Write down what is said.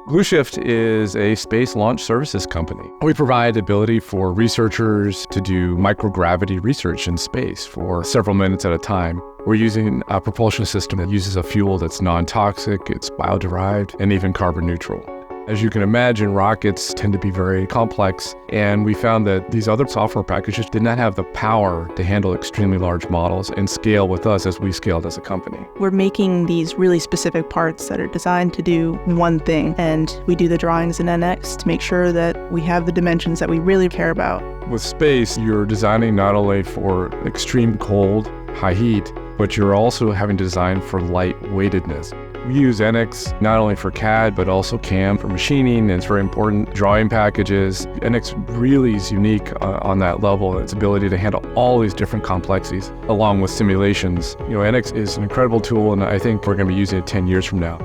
BlueShift is a space launch services company. We provide the ability for researchers to do microgravity research in space for several minutes at a time. We're using a propulsion system that uses a fuel that's non-toxic, it's bio-derived, and even carbon neutral. As you can imagine, rockets tend to be very complex, and we found that these other software packages did not have the power to handle extremely large models and scale with us as we scaled as a company. We're making these really specific parts that are designed to do one thing, and we do the drawings in NX to make sure that we have the dimensions that we really care about. With space, you're designing not only for extreme cold, high heat, but you're also having to design for lightweightedness. We use NX not only for CAD, but also CAM for machining, and it's very important. Drawing packages. NX really is unique on that level. Its ability to handle all these different complexities, along with simulations. NX is an incredible tool, and I think we're going to be using it 10 years from now.